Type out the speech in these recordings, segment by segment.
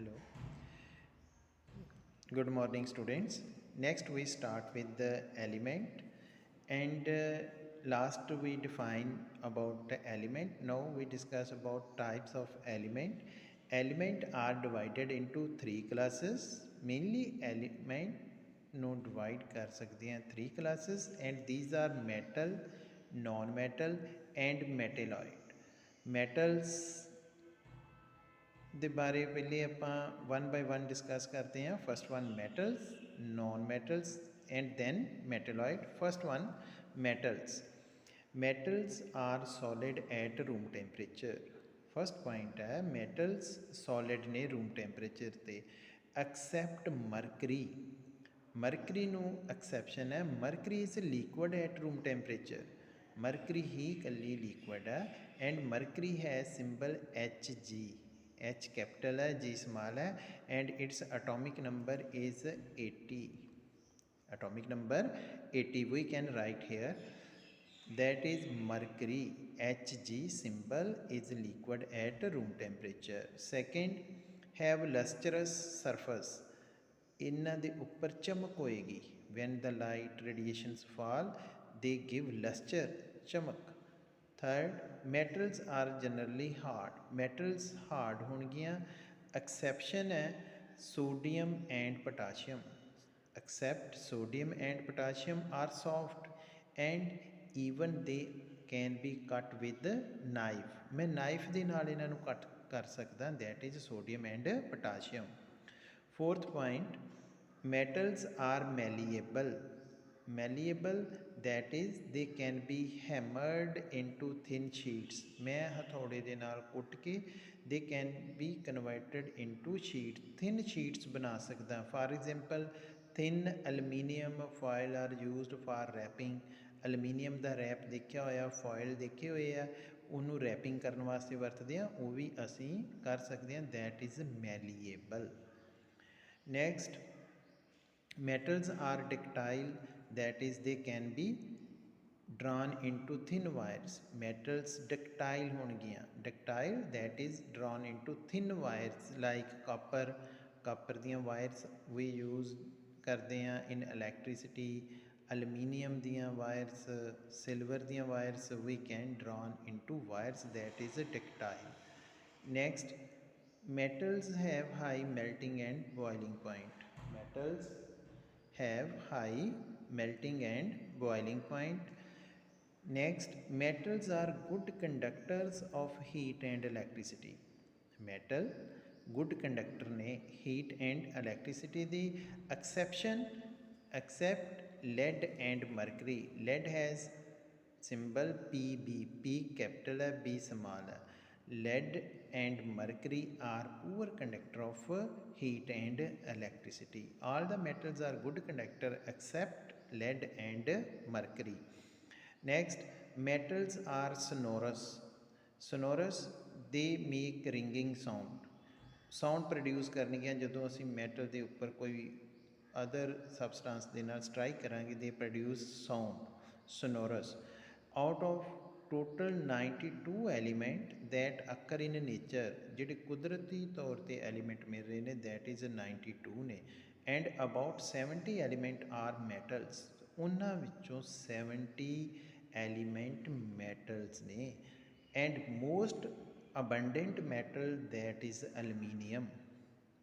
Hello. Good morning, students. Next, we start with the element, and last we define about the element. Now we discuss about types of element. Element are divided into three classes. Mainly element ਨੂੰ divide ਕਰ ਸਕਦੇ ਹਾਂ three classes, and these are metal, non-metal, and metalloid. Metals ਦੇ ਬਾਰੇ ਪਹਿਲੇ ਆਪਾਂ one by one discuss ਕਰਦੇ ਹਾਂ. First one metals, non metals and then metalloid. First one metals. Metals are solid at room temperature. First point ਹੈ metals solid ਨੇ room temperature 'ਤੇ except mercury. Mercury ਨੂੰ ਐਕਸੈਪਸ਼ਨ ਹੈ. Mercury is liquid at room temperature. Mercury ਹੀ ਇਕੱਲੀ liquid ਹੈ and mercury ਹੈ symbol Hg. H capital है, G small है, and its atomic number is 80. Atomic number 80 we can write here. That is mercury. Hg symbol is liquid at room temperature. Second, have lustrous surface. इन्हां दे उपर चमक होएगी. When the light radiations fall, they give luster, चमक. Third, metals are generally hard. Metals hard होणगियां. Exception है sodium and potassium. Except sodium and potassium are soft and even they can be cut with knife. मैं knife दे नाल इन्हां नूं cut कर सकदा. That is sodium and potassium. Fourth point, metals are malleable. Malleable, that is they can be hammered into thin sheets. मैं हथौड़े दे नाल कुट के they can be converted into sheets. Thin sheets बना सकदा. For example, thin aluminium foil are used for wrapping. aluminium ਦਾ wrap ਦੇਖਿਆ ਹੋਇਆ, foil ਦੇਖੇ ਹੋਏ ਆ, ਉਹਨੂੰ ਰੈਪਿੰਗ ਕਰਨ ਵਾਸਤੇ ਵਰਤਦੇ ਆ, ਉਹ ਵੀ ਅਸੀਂ ਕਰ ਸਕਦੇ ਹਾਂ. that is malleable. Next, metals are ductile. That is they can be drawn into thin wires. Metals ductile होणगियां. Ductile, that is drawn into thin wires like copper. Copper दियां wires we use करते हैं in electricity. Aluminium दियां wires, silver दियां wires we can drawn into wires. That is ductile. Next, metals have high melting and boiling point. Metals have high melting and boiling point. Next, metals are good conductors of heat and electricity. Metal good conductor ने heat and electricity the. Exception, except lead and mercury. Lead has symbol Pb. P capital है, B small है. Lead and mercury are poor conductor of heat and electricity. All the metals are good conductor except lead and mercury. Next, metals are sonorous. Sonorous, they make ringing sound. Sound produce ਕਰਨਗੀਆਂ ਜਦੋਂ ਅਸੀਂ metal ਦੇ ਉੱਪਰ ਕੋਈ other substance ਦੇ ਨਾਲ strike ਕਰਾਂਗੇ. ਦੇ produce sound. sonorous. Out of total 92 element that occur in nature, ਜਿਹੜੇ ਕੁਦਰਤੀ ਤੌਰ 'ਤੇ ਐਲੀਮੈਂਟ ਮਿਲ ਰਹੇ ਨੇ, ਦੈਟ ਇਜ਼ 92 ਨੇ. And about 70 element are metals. ਉਹਨਾਂ ਵਿੱਚੋਂ 70 ਐਲੀਮੈਂਟ ਮੈਟਲਸ ਨੇ. And most abundant metal that is aluminium.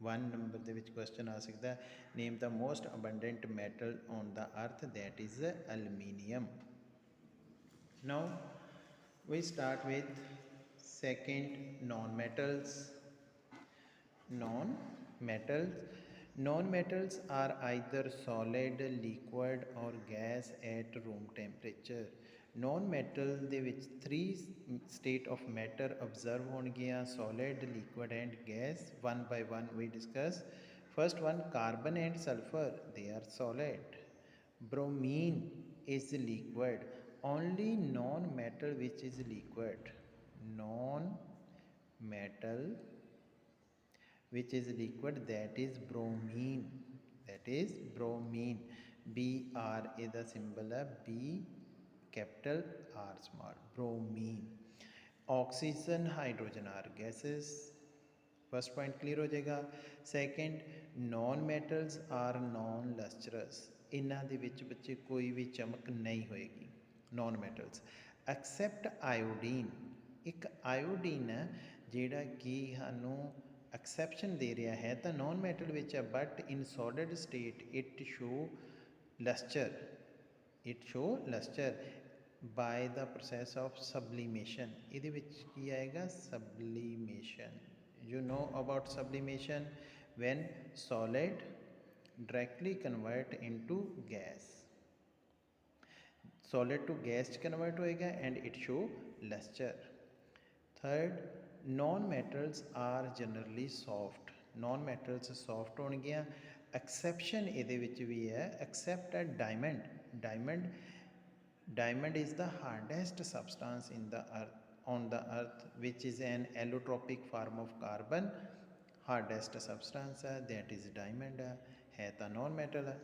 1 number ਦੇ ਵਿੱਚ ਕੁਐਸਚਨ ਆ ਸਕਦਾ, ਨੇਮ ਦਾ ਮੋਸਟ ਅਬੰਡੈਂਟ ਮੈਟਲ ਔਨ ਦਾ earth. That is aluminium. Now we start with second, non-metals. Non-metals. Non-metals are either solid, liquid or gas at room temperature. Non-metal ਦੇ ਵਿੱਚ 3 state of matter observe ਹੋਣਗੀਆਂ, solid, liquid and gas. One by one we discuss. First one, carbon and sulfur, they are solid. Bromine is liquid. Only non-metal which is liquid. Non-metal which is liquid, that is bromine. That is bromine. Br is the symbol of B capital R small. Bromine. Oxygen, hydrogen are gases. First point clear हो जाएगा। Second, non metals are non lustrous, इन्हां दे विच बच्चे कोई भी चमक नहीं होएगी। नॉन मैटल्स एक्सैप्ट आयोडीन, एक आयोडीन है जिहड़ा कि सानू एक्सैप्शन दे रहा है तो नॉन मैटल विच है, but in solid state it show lustre, it show lustre by the process of sublimation. ये की आएगा सबलीमेशन। You know about sublimation, when solid directly convert into gas, solid to gas convert होएगा and it show luster. Third, non metals are generally soft, non metals soft होणगियां। exception ਇਹਦੇ ਵਿੱਚ ਵੀ ਹੈ, except a diamond, diamond is the hardest substance in the earth, on the earth, which is an allotropic form of carbon, hardest substance है that is diamond है तो non metal है।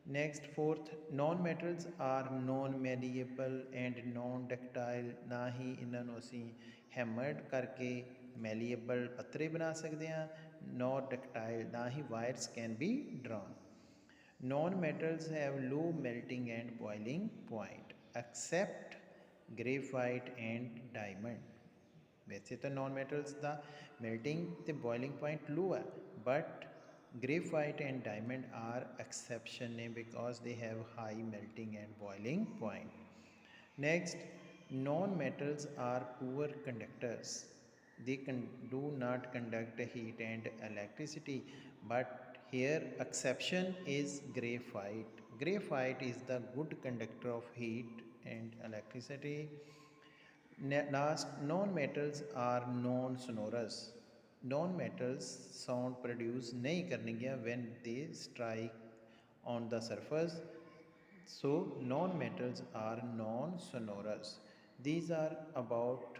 Next fourth, non metals are non malleable and non ductile, ना ही इन्हों असी hammered करके malleable पत्रे बना सकते हैं, नॉट डक्टाइल, ना ही wires can be drawn. Non metals have low melting and boiling point except graphite and diamond. वैसे तो नॉन मैटल्स का मेल्टिंग तो बॉइलिंग पॉइंट लो है, but graphite and diamond are exception because they have high melting and boiling point. Next, non-metals are poor conductors. They do not conduct heat and electricity, but here exception is graphite. Graphite is the good conductor of heat and electricity. Last, non-metals are non-sonorous. Non-metals sound produce नहीं करनेंगे when they strike on the surface. So non-metals are non-sonorous. These are about,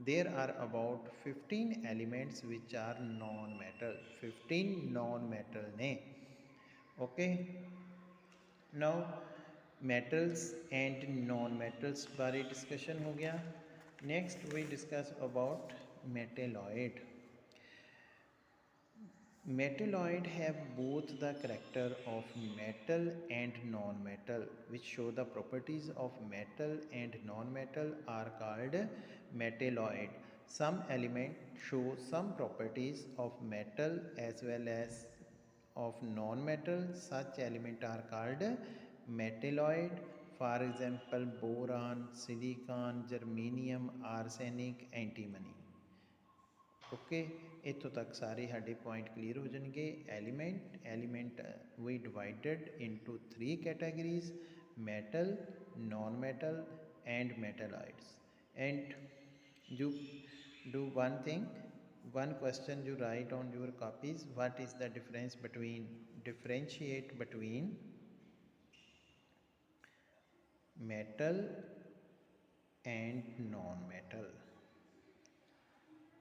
there are about 15 elements which are non-metal. 15 non-metal ने. Okay. Now metals and non-metals बारे discussion हो गया. Next we discuss about metalloid. Metalloid have both the character of metal and non-metal, which show the properties of metal and non-metal are called metalloid. Some elements show some properties of metal as well as of non-metal. Such elements are called metalloid. For example, boron, silicon, germanium, arsenic, antimony. Okay, इतों तक सारे साढ़े point clear हो जाएंगे। Element we divided into 3 categories, metal, non metal and metalloids. And you do one thing, one question you write on your copies, what is the difference between, differentiate between metal and non-metal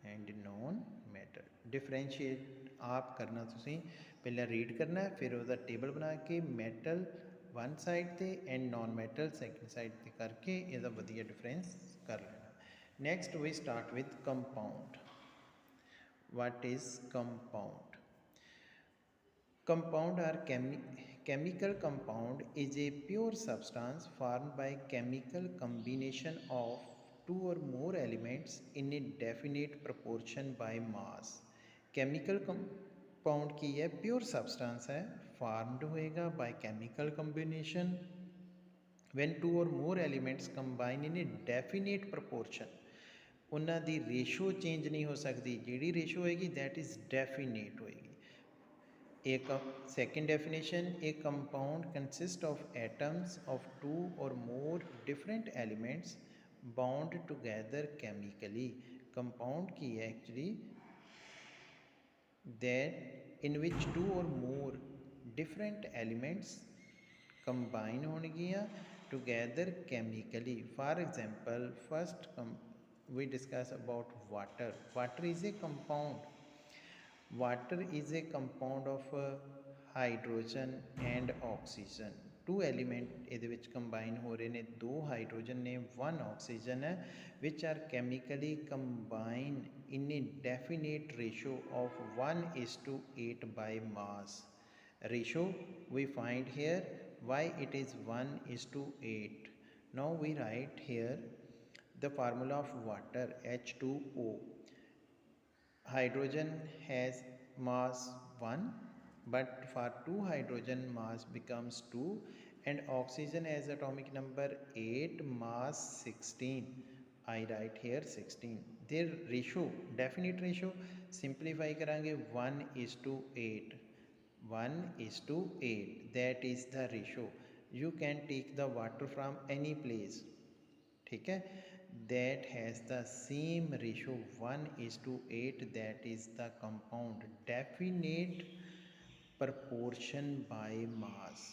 and non matter. Differentiate आप करना, तुसी पहले read करना है, फिर उसका table बना के मैटल वन साइड ते and non metal second side ते करके इसका वधिया डिफरेंस कर लेना। Next we start with compound. What is compound? Compound or chemical compound is a pure substance formed by chemical combination of two or more elements in a definite proportion by mass. Chemical compound की है, pure substance है, formed होएगा by chemical combination when two or more elements combine in a definite proportion. उन्हां दी ratio change नहीं हो सकती, जिहड़ी ratio होएगी दैट इज़ डेफिनेट होएगी। एक second definition, a compound consists of atoms of two or more different elements bound together chemically. Compound की है actually that in which two or more different elements combine होणगियां together chemically. For example, first we discuss about water. Water is a compound. Water is a compound of hydrogen and oxygen. Two elements ਇਹਦੇ ਵਿੱਚ combine ਹੋ ਰਹੇ ਨੇ, 2 hydrogen ਨੇ 1 oxygen है, which are chemically combined in a definite ratio of 1 is to 8 by mass. Ratio we find here why it is 1 is to 8. Now we write here the formula of water H2O. Hydrogen has mass 1, but for 2 hydrogen mass becomes 2, and oxygen has atomic number 8, mass 16. I write here 16. Their ratio, definite ratio, simplify करेंगे 1 is to 8. 1 is to 8, that is the ratio. You can take the water from any place, ठीक है, that has the same ratio 1 is to 8, that is the compound definite proportion by mass.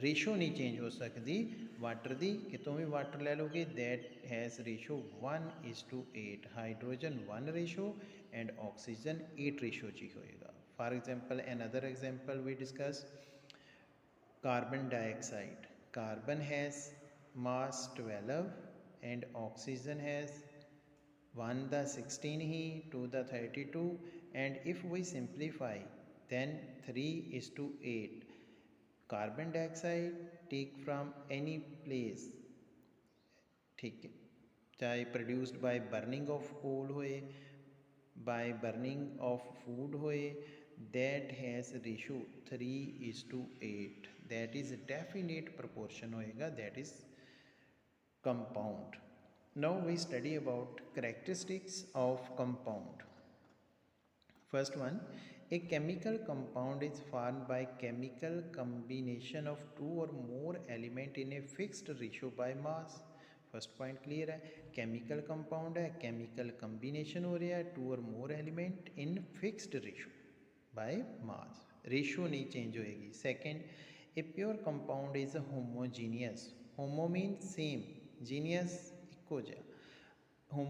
Ratio नहीं change हो सकती water दी, कितों भी water ले लोगे, that has ratio 1 is to 8. Hydrogen 1 ratio and oxygen 8 ratio ची होएगा. For example another example we discuss carbon dioxide. Carbon has mass 12 and oxygen has 1 the 16 he 2 the 32, and if we simplify then 3 is to 8. Carbon dioxide take from any place, ठीक है, चाहे produced by burning of coal होए, by burning of food होए, that has ratio 3 is to 8, that is definite proportion होएगा, that is compound. Now we study about characteristics of compound. First one, a chemical compound is formed by chemical combination of two or more element in a fixed ratio by mass. First point clear है, chemical compound है, chemical combination हो रहा है two or more element in fixed ratio by mass, ratio नहीं change होएगी. Second, a pure compound is homogeneous. Homo mean same, genius इको जिहा. होम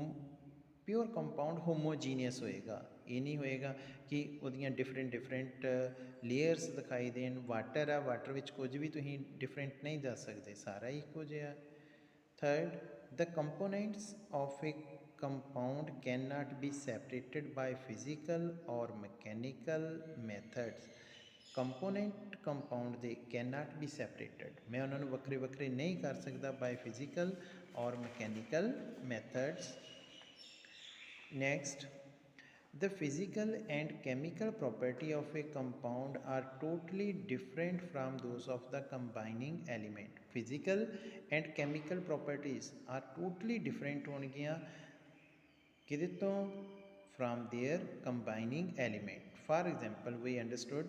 प्योर कंपाउंड होमोजीनियस होएगा, ये नहीं होएगा कि ਉਹਦੀਆਂ डिफरेंट लेयर्स दिखाई देन. वाटर आ, वाटर विच कुछ भी तुसीं डिफरेंट नहीं दस सकते, सारा ही इक्को जिहा. Third, the components of a compound can not be separated by physical और mechanical methods. Component compound they can not be separated, मैं उन्होंने वक्रे वक्रे नहीं कर सकता बाय फिजिकल और mechanical methods. Next, the physical and chemical property of a compound are totally different from those of the combining element. Physical and chemical properties are totally different होंगियां किदे तो from their combining element. For example, we understood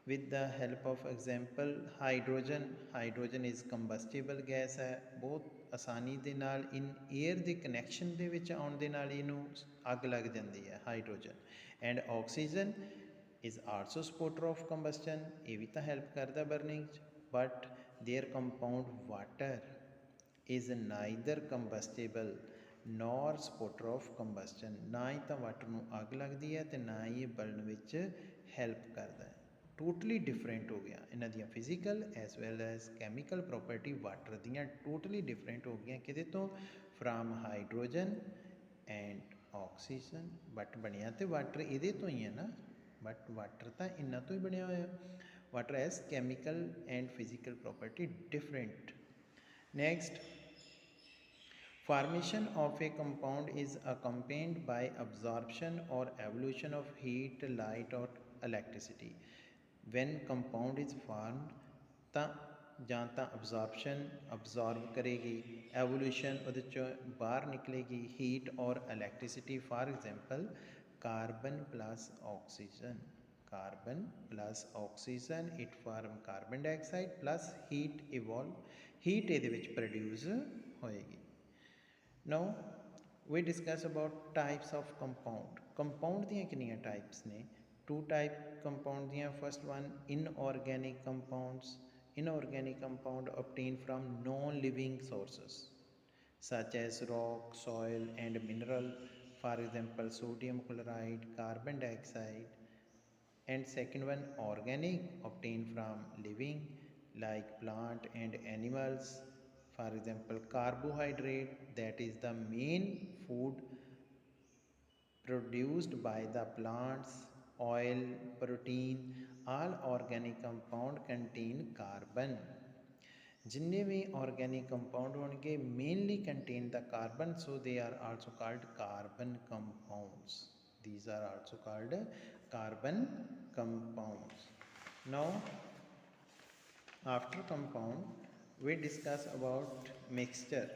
with the help of example hydrogen. Hydrogen is combustible gas ਹੈ, ਬਹੁਤ ਆਸਾਨੀ ਦੇ ਨਾਲ ਇਨ air ਦੇ connection ਦੇ ਵਿੱਚ ਆਉਣ ਦੇ ਨਾਲ ਇਹਨੂੰ ਅੱਗ ਲੱਗ ਜਾਂਦੀ ਹੈ hydrogen. And oxygen is also supporter of combustion, ਇਹ ਵੀ ਤਾਂ ਹੈਲਪ ਕਰਦਾ ਬਰਨਿੰਗ 'ਚ. But there compound water is neither combustible nor supporter of combustion. ਨਾ ਹੀ ਤਾਂ ਵਾਟਰ ਨੂੰ ਅੱਗ ਲੱਗਦੀ ਹੈ ਅਤੇ ਨਾ ਹੀ ਇਹ ਬਲਣ ਵਿੱਚ ਹੈਲਪ ਕਰਦਾ ਹੈ. टोटली डिफरेंट हो गया इन्हां दियां physical as well as chemical property water दियां टोटली डिफरेंट हो गई किदे तो from hydrogen and oxygen. But बनिया तो वाटर इहदे तो ही है ना, बट वाटर तो इन्हां तो ही बनया होया. Water as chemical and physical property different. Next, formation of a compound is accompanied by absorption or evolution of heat, light or electricity. when compound is formed ਤਾਂ ਜਾਂ ਤਾਂ absorb ਕਰੇਗੀ, evolution ਉਹਦੇ 'ਚੋਂ ਬਾਹਰ ਨਿਕਲੇਗੀ, heat ਔਰ electricity. for example, carbon plus oxygen. carbon plus oxygen it form carbon dioxide plus heat evolve, heat ਇਹਦੇ ਵਿੱਚ produce ਹੋਏਗੀ. now we discuss about types of compound. compound ਦੀਆਂ ਕਿੰਨੀਆਂ types ਨੇ? two type compound diyan. first one, inorganic compounds. Inorganic compound obtained from non-living sources such as rock, soil and mineral. for example, sodium chloride, carbon dioxide. And second one, organic, obtained from living like plant and animals. for example, carbohydrate, that is the main food produced by the plants, oil, protein, all organic compound contain carbon. जिन्ने भी organic compound होंगे mainly contain the carbon, so they are also called carbon compounds. These are also called carbon compounds. Now after compound we discuss about mixture.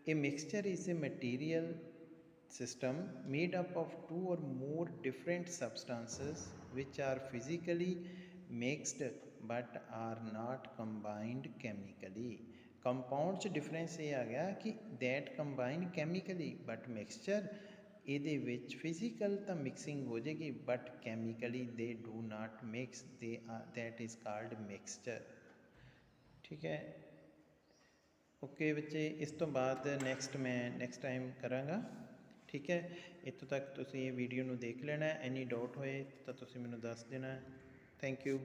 A mixture is a material system made up of two or more different substances which are physically mixed but are not combined chemically. Compound च difference ये आ गया कि that combine chemically, but mixture ਇਹਦੇ ਵਿੱਚ physical ਤਾਂ mixing ਹੋ ਜਾਏਗੀ but chemically they do not mix, that is called mixture. ठीक है. ਓਕੇ ਬੱਚੇ, ਇਸ ਤੋਂ ਬਾਅਦ ਨੈਕਸਟ ਟਾਈਮ ਕਰਾਂਗਾ. ਠੀਕ ਹੈ, ਇੱਥੋਂ ਤੱਕ ਤੁਸੀਂ ਇਹ ਵੀਡੀਓ ਨੂੰ ਦੇਖ ਲੈਣਾ. ਐਨੀ ਡਾਊਟ ਹੋਏ ਤਾਂ ਤੁਸੀਂ ਮੈਨੂੰ ਦੱਸ ਦੇਣਾ. Thank you.